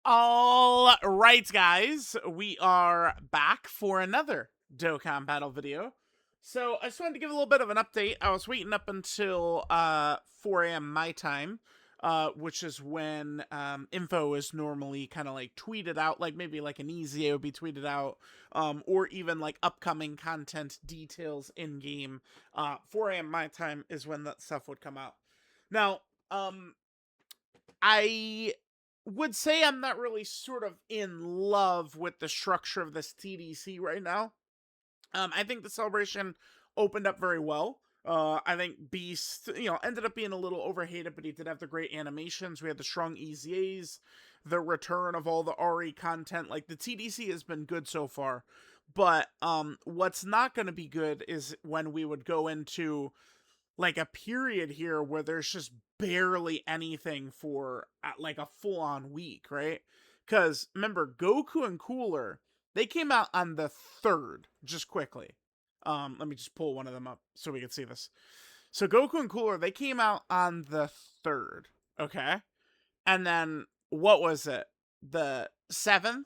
All right, guys, we are back for another Dokkan battle video. So I just wanted to give a little bit of an update. I was waiting up until 4 a.m. my time, which is when info is normally kind of like tweeted out, like maybe like an EZA would be tweeted out, or even like upcoming content details in game. 4 a.m. my time is when that stuff would come out. Now, I would say I'm not really sort of in love with the structure of this TDC right now. I think the celebration opened up very well. I think Beast, ended up being a little overhated, but he did have the great animations. We had the strong EZAs, the return of all the RE content. Like the TDC has been good so far, but what's not going to be good is when we would go into like a period here where there's just barely anything for like a full on week, right? Because remember, Goku and Cooler, they came out on the 3rd, just quickly. Let me just pull one of them up so we can see this. So Goku and Cooler, they came out on the 3rd, okay? And then what was it? The 7th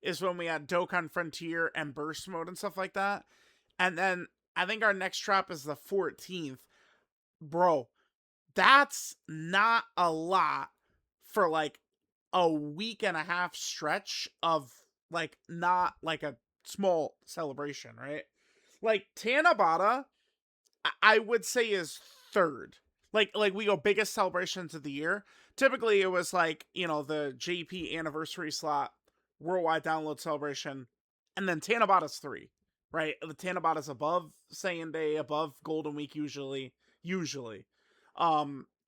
is when we had Dokkan Frontier and Burst Mode and stuff like that. And then I think our next drop is the 14th. Bro, that's not a lot for like a week and a half stretch of like not like a small celebration, right? Like Tanabata, I would say is 3rd. Like we go biggest celebrations of the year. Typically it was like, the JP anniversary slot, worldwide download celebration, and then Tanabata's 3, right? The Tanabata's above Saiyan Day, above Golden Week usually.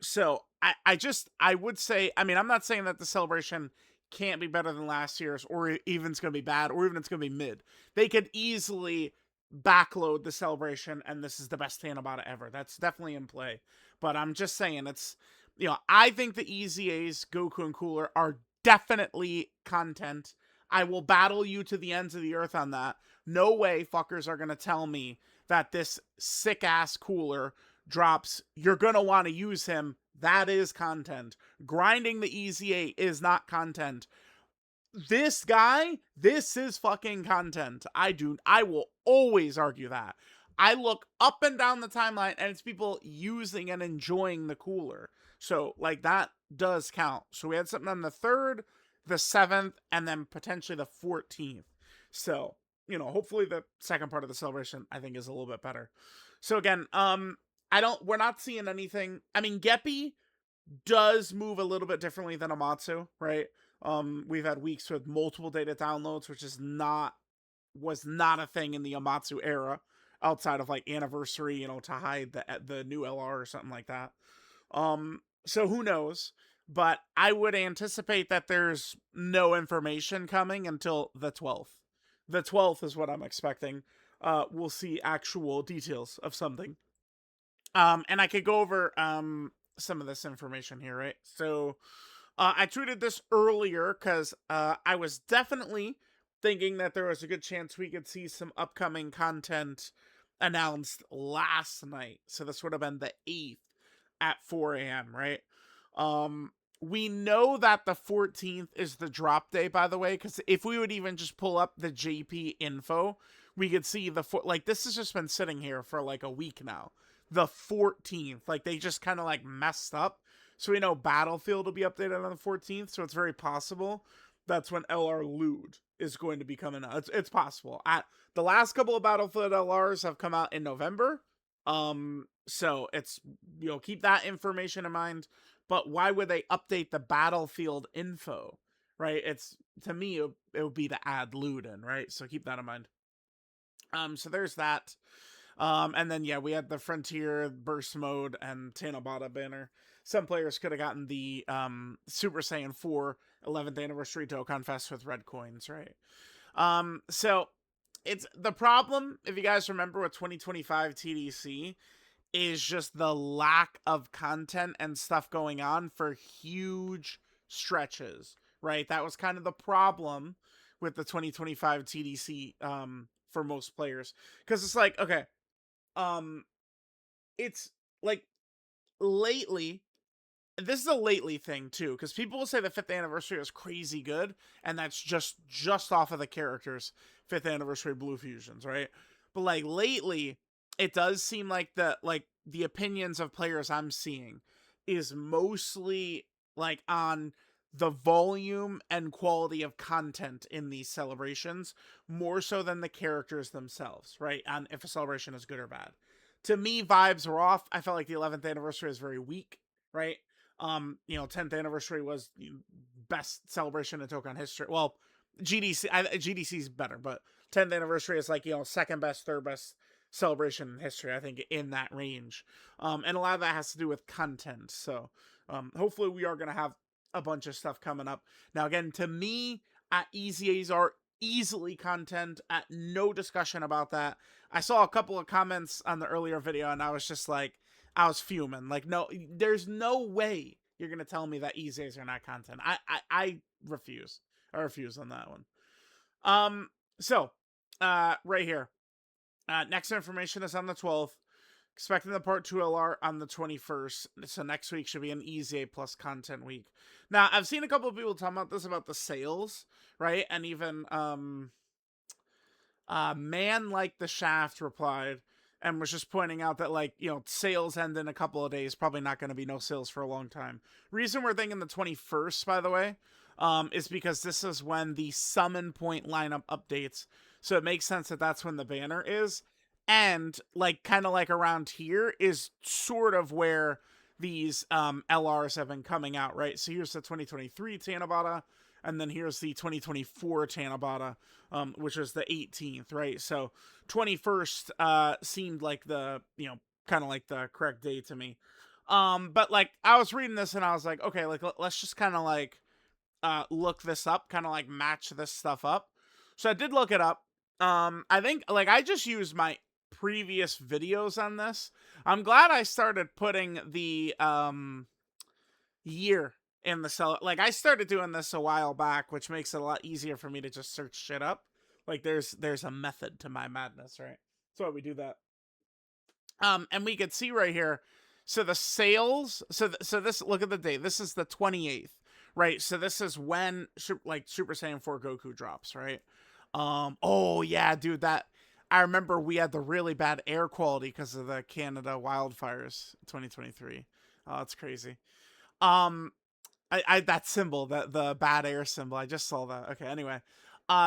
So I would say, I mean, I'm not saying that the celebration can't be better than last year's, or even it's gonna be bad, or even it's gonna be mid. They could easily backload the celebration, and this is the best Tanabata ever. That's definitely in play. But I'm just saying, I think the EZAs, Goku and Cooler, are definitely content. I will battle you to the ends of the earth on that. No way fuckers are gonna tell me that this sick ass Cooler drops. You're gonna want to use him. That is content. Grinding the EZA is not content. This guy, this is fucking content. I will always argue that. I look up and down the timeline and it's people using and enjoying the Cooler. So, like, that does count. So, we had something on the 3rd, the 7th, and then potentially the 14th. So, hopefully the second part of the celebration, I think, is a little bit better. So, again, we're not seeing anything. I mean, Geppy does move a little bit differently than Amatsu, right? We've had weeks with multiple data downloads, which was not a thing in the Amatsu era, outside of like anniversary, to hide the new LR or something like that. So who knows? But I would anticipate that there's no information coming until the 12th. The 12th is what I'm expecting. We'll see actual details of something. And I could go over some of this information here, right? So I tweeted this earlier because I was definitely thinking that there was a good chance we could see some upcoming content announced last night. So this would have been the 8th at 4 a.m., right? We know that the 14th is the drop day, by the way, because if we would even just pull up the JP info, we could see like this has just been sitting here for like a week now. The 14th, like they just kind of like messed up. So we know Battlefield will be updated on the 14th, so it's very possible that's when LR Lude is going to be coming out. It's possible. At the last couple of Battlefield LRs have come out in November. So it's keep that information in mind. But why would they update the Battlefield info? Right? It's to me it would be to add Lude in, right? So keep that in mind. So there's that. And then we had the Frontier Burst Mode and Tanabata banner. Some players could have gotten the Super Saiyan 4 11th anniversary Dokkan Fest with red coins, right? So it's the problem, if you guys remember with 2025 TDC, is just the lack of content and stuff going on for huge stretches, right? That was kind of the problem with the 2025 TDC for most players, because it's like, okay, it's like lately this is a lately thing too, because people will say the 5th anniversary is crazy good, and that's just off of the characters' 5th anniversary Blue Fusions, right? But like lately, it does seem like the opinions of players I'm seeing is mostly like on the volume and quality of content in these celebrations, more so than the characters themselves, right? On if a celebration is good or bad. To me, vibes were off. I felt like the 11th anniversary is very weak, right? 10th anniversary was the best celebration in Dokkan history. Well, GDC is better, but 10th anniversary is like, second best, third best celebration in history, I think, in that range. And a lot of that has to do with content. So hopefully we are going to have a bunch of stuff coming up. Now, again, to me, EZAs are easily content, at no discussion about that. I saw a couple of comments on the earlier video, and I was just like, I was fuming. Like, no, there's no way you're gonna tell me that EZAs are not content. I refuse. I refuse on that one. So, right here. Next information is on the 12th. Expecting the Part 2 LR on the 21st. So next week should be an EZA plus content week. Now, I've seen a couple of people talking about this, about the sales, right? And even Man Like the Shaft replied and was just pointing out that, like, sales end in a couple of days. Probably not going to be no sales for a long time. Reason we're thinking the 21st, by the way, is because this is when the Summon Point lineup updates. So it makes sense that that's when the banner is. And, like, kind of like around here is sort of where these LRs have been coming out, right? So here's the 2023 Tanabata, and then here's the 2024 Tanabata, which was the 18th, right? So 21st seemed like the, kind of like the correct day to me. But like I was reading this and I was like, okay, like let's just kind of like look this up, kind of like match this stuff up. So I did look it up. I think like I just used my previous videos on this. I'm glad I started putting the year in the cell. Like I started doing this a while back, which makes it a lot easier for me to just search shit up. Like there's a method to my madness, right? That's why we do that. And we could see right here. So the sales. So this, look at the date. This is the 28th, right? So this is when like Super Saiyan 4 Goku drops, right? Oh yeah, dude. That I remember we had the really bad air quality because of the Canada wildfires 2023. Oh, that's crazy. Um, I that symbol, the bad air symbol, I just saw that. Okay, anyway.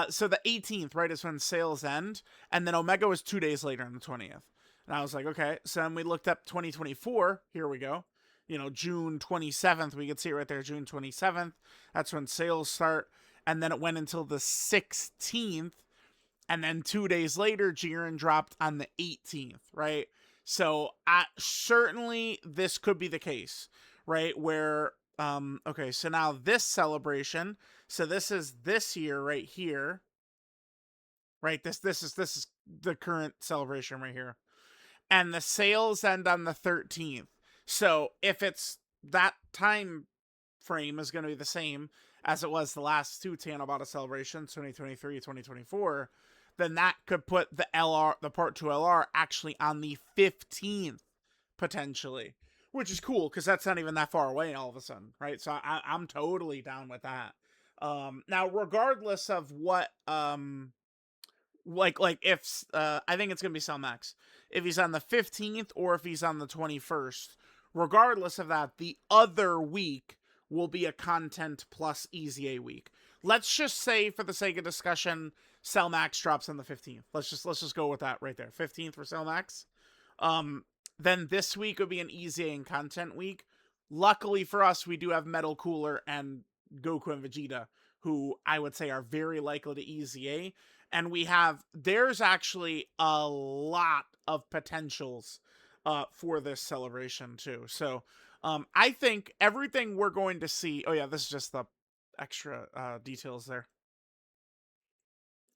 So the 18th, right, is when sales end, and then Omega was 2 days later on the 20th. And I was like, okay. So then we looked up 2024. Here we go. June 27th. We could see it right there, June 27th. That's when sales start. And then it went until the 16th. And then 2 days later, Jiren dropped on the 18th, right? So certainly this could be the case, right? Where okay, so now this celebration, so this is this year right here, right? This is the current celebration right here, and the sales end on the 13th. So if it's that time frame is going to be the same as it was the last two Tanabata celebrations, 2023, 2024, then that could put the Part 2 LR actually on the 15th potentially, which is cool because that's not even that far away all of a sudden, right? So I'm totally down with that. Now, regardless of what, like if I think it's gonna be Cellmax if he's on the 15th or if he's on the 21st. Regardless of that, the other week will be a content plus EZA week. Let's just say, for the sake of discussion, Cellmax drops on the 15th. Let's just go with that right there. 15th for Cellmax. Then this week would be an EZA and content week. Luckily for us, we do have Metal Cooler and Goku and Vegeta, who I would say are very likely to EZA. And there's actually a lot of potentials for this celebration too. So I think everything we're going to see. Oh yeah, this is just the extra details there.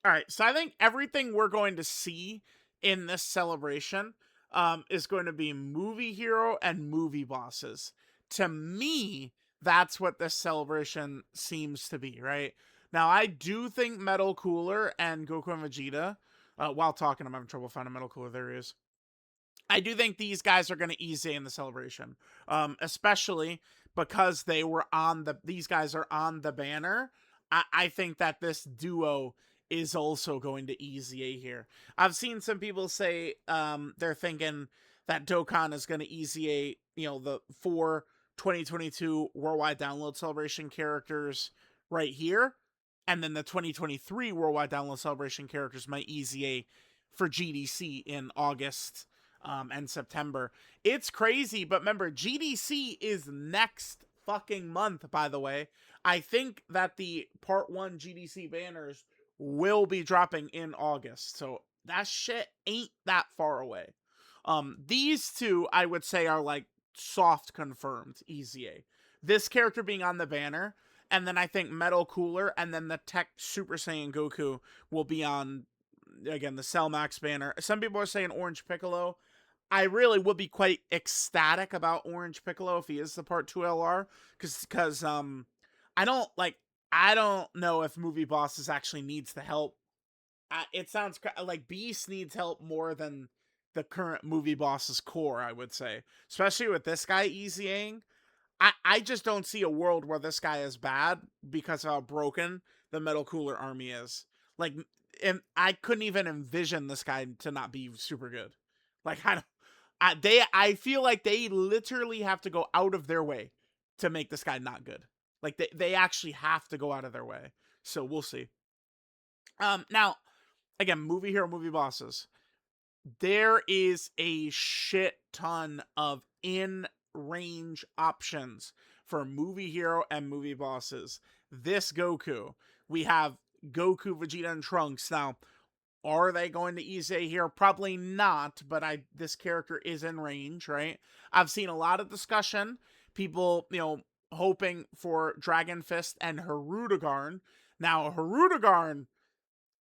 All right, so I think everything we're going to see in this celebration is going to be movie hero and movie bosses. To me, that's what this celebration seems to be, right? Now, I do think Metal Cooler and Goku and Vegeta, while talking, I'm having trouble finding Metal Cooler. There he is. I do think these guys are going to ease in the celebration, especially because these guys are on the banner. I think that this duo is also going to EZA here. I've seen some people say they're thinking that Dokkan is going to EZA, the 2022 worldwide download celebration characters right here, and then the 2023 worldwide download celebration characters might EZA for GDC in August and September. It's crazy, but remember, GDC is next fucking month, by the way. I think that the part 1 GDC banners will be dropping in August. So that shit ain't that far away. These two, I would say, are like soft confirmed EZA. This character being on the banner, and then I think Metal Cooler, and then the Tech Super Saiyan Goku will be on, again, the Cell Max banner. Some people are saying Orange Piccolo. I really would be quite ecstatic about Orange Piccolo if he is the part 2 LR, because I don't know if Movie Bosses actually needs the help. It sounds like Beast needs help more than the current Movie Bosses core, I would say, especially with this guy EZAing. I just don't see a world where this guy is bad because of how broken the Metal Cooler army is. Like, and I couldn't even envision this guy to not be super good. Like, I feel like they literally have to go out of their way to make this guy not good. Like, they actually have to go out of their way. So we'll see. Now, again, Movie Hero, Movie Bosses. There is a shit ton of in-range options for Movie Hero and Movie Bosses. This Goku, we have Goku, Vegeta, and Trunks. Now, are they going to EZA here? Probably not, but this character is in range, right? I've seen a lot of discussion, people, hoping for Dragon Fist and Hirudegarn. Now, Hirudegarn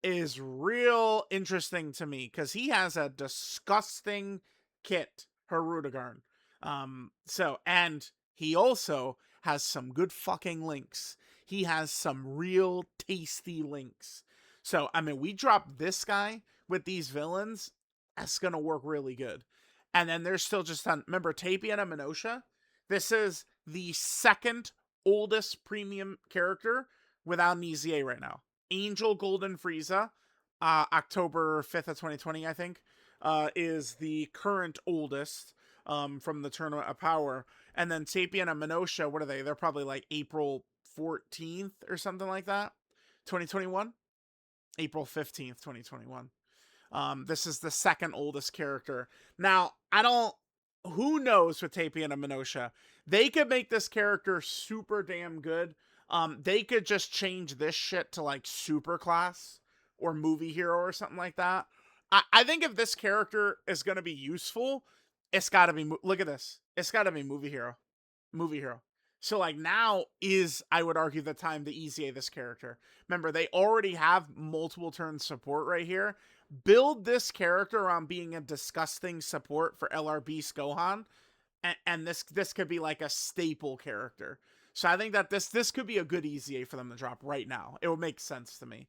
is real interesting to me because he has a disgusting kit, Hirudegarn. And he also has some good fucking links. He has some real tasty links. So, I mean, we drop this guy with these villains, that's gonna work really good. And then there's still just remember Tapian and Minosha? This is the second oldest premium character without an EZA right now. Angel Golden Frieza, October 5th of 2020, I think, is the current oldest from the Tournament of Power. And then Sapien and Minosha, what are they? They're probably like April 14th or something like that. 2021? April 15th, 2021. This is the second oldest character. Now, who knows with Tapian and Minosha? They could make this character super damn good. They could just change this shit to like super class or movie hero or something like that. I think if this character is going to be useful, it's got to be, look at this. It's got to be movie hero. Movie hero. So like now is, I would argue, the time to EZA this character. Remember, they already have multiple turn support right here. Build this character around being a disgusting support for LRB Gohan, and this could be like a staple character. So I think that this could be a good EZA for them to drop right now. It would make sense to me.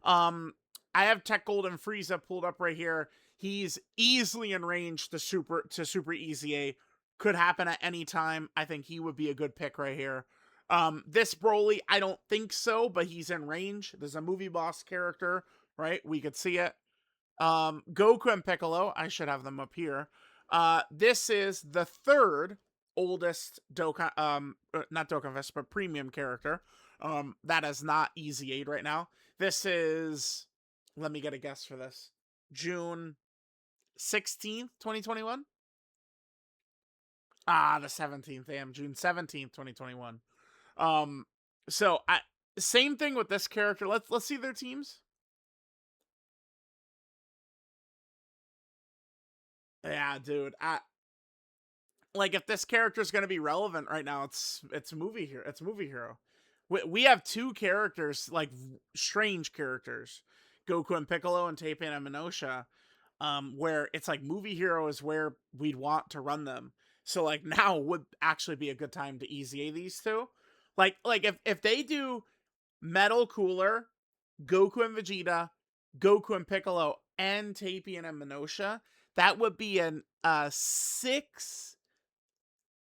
I have Tech Golden Frieza pulled up right here. He's easily in range to super EZA. Could happen at any time. I think he would be a good pick right here. This Broly, I don't think so, but he's in range. There's a movie boss character, right? We could see it. Goku and Piccolo, I should have them up here. This is the third oldest Dokkan, not Dokkan Fest, but premium character. That is not EZA'd right now. This is, let me get a guess for this. June 16th, 2021? The 17th, damn, June 17th, 2021. So same thing with this character. Let's see their teams. Yeah, dude. Like if this character is going to be relevant right now, it's movie hero. It's movie hero. We have two characters, like strange characters, Goku and Piccolo and Tapian and Minosha, where it's like movie hero is where we'd want to run them. So like now would actually be a good time to EZA these two. Like if they do Metal Cooler, Goku and Vegeta, Goku and Piccolo, and Tapian and Minosha, that would be an 6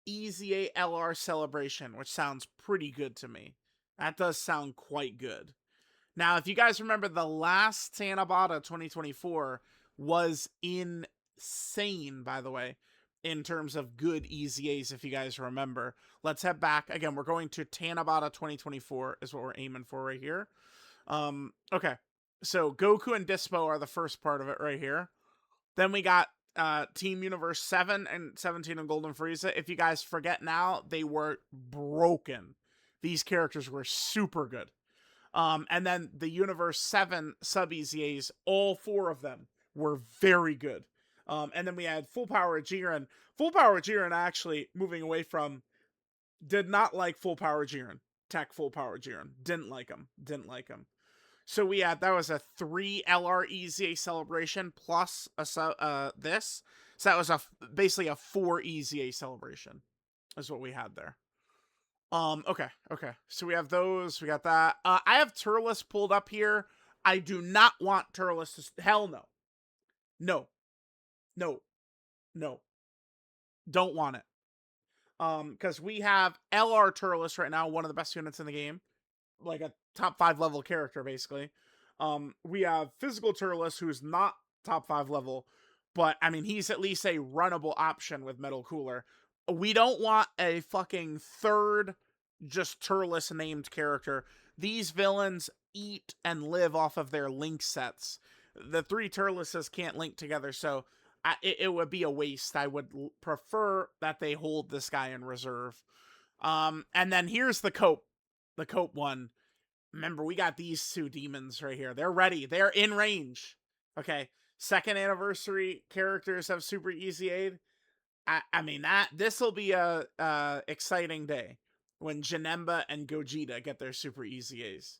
EZA LR Celebration, which sounds pretty good to me. That does sound quite good. Now, if you guys remember, the last Tanabata 2024 was insane, by the way, in terms of good EZAs, if you guys remember. Let's head back. Again, we're going to Tanabata 2024 is what we're aiming for right here. Okay. So Goku and Dispo are the first part of it right here. Then we got Team Universe 7 and 17 and Golden Frieza. If you guys forget now, they were broken. These characters were super good. And then the Universe 7 sub EZAs, all 4 of them were very good. And then we had Full Power Jiren. Full Power Jiren, actually, moving away from, did not like Full Power Jiren. Tech Full Power Jiren. Didn't like him. So we had, that was a 3 LR EZA celebration plus this. So that was basically a 4 EZA celebration is what we had there. Okay. So we have those. We got that. I have Turles pulled up here. I do not want Turles to... Hell no. No. Don't want it. Because we have LR Turles right now, one of the best units in the game. Like a top 5 level character, basically. We have Physical Turles, who's not top 5 level, but I mean, he's at least a runnable option with Metal Cooler. We don't want a fucking third just Turles named character. These villains eat and live off of their link sets. The 3 Turleses can't link together, so it would be a waste. I would prefer that they hold this guy in reserve. And then here's the Cope. The Cope one. Remember, we got these 2 demons right here. They're ready. They're in range. Okay. 2nd anniversary characters have Super EZA'd. I mean, this will be a exciting day when Janemba and Gogeta get their Super EZAs.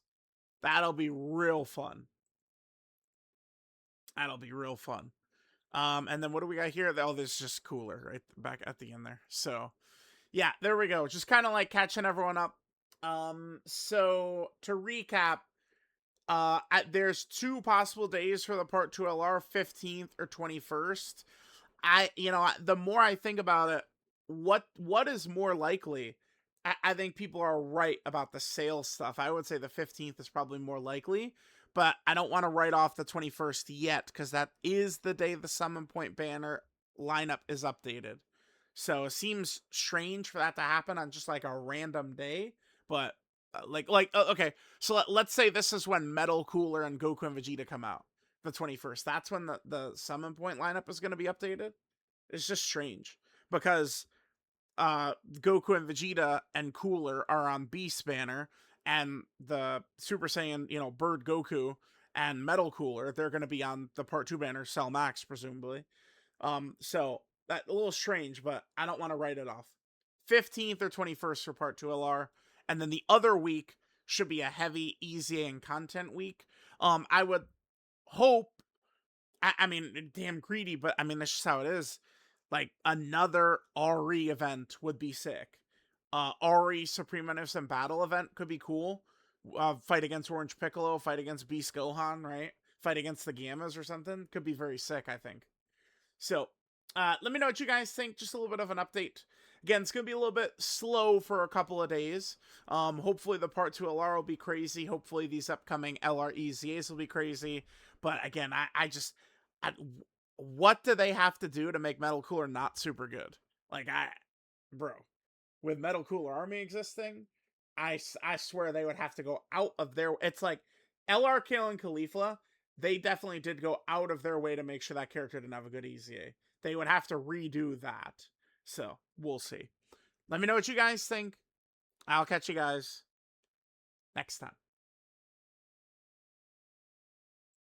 That'll be real fun. And then what do we got here? Oh, there's just Cooler right back at the end there. So, yeah, there we go. Just kind of like catching everyone up. So to recap, there's 2 possible days for the Part 2 LR, 15th or 21st. The more I think about it, what is more likely? I think people are right about the sales stuff. I would say the 15th is probably more likely, but I don't want to write off the 21st yet, because that is the day the Summon Point banner lineup is updated. So it seems strange for that to happen on just like a random day, but okay. So let's say this is when Metal Cooler and Goku and Vegeta come out, the 21st. That's when the Summon Point lineup is going to be updated. It's just strange because Goku and Vegeta and Cooler are on Beast banner, and the Super Saiyan, Bird Goku and Metal Cooler, they're going to be on the Part 2 banner, Cell Max, presumably. So that a little strange, but I don't want to write it off. 15th or 21st for Part 2 LR, and then the other week should be a heavy EZA and content week. I would hope, I mean, damn greedy, but I mean, that's just how it is. Like, another Ari event would be sick. Ari Supreme Magnificent Battle event could be cool. Fight against Orange Piccolo, fight against Beast Gohan, right? Fight against the Gammas or something. Could be very sick, I think. So, let me know what you guys think. Just a little bit of an update. Again, it's going to be a little bit slow for a couple of days. Hopefully the Part 2 LR will be crazy. Hopefully these upcoming LR EZAs will be crazy. But again, what do they have to do to make Metal Cooler not super good? Like, bro, with Metal Cooler Army existing, I swear they would have to go out of their... It's like LR Kale and Khalifa, they definitely did go out of their way to make sure that character didn't have a good EZA. They would have to redo that. So, we'll see. Let me know what you guys think. I'll catch you guys next time.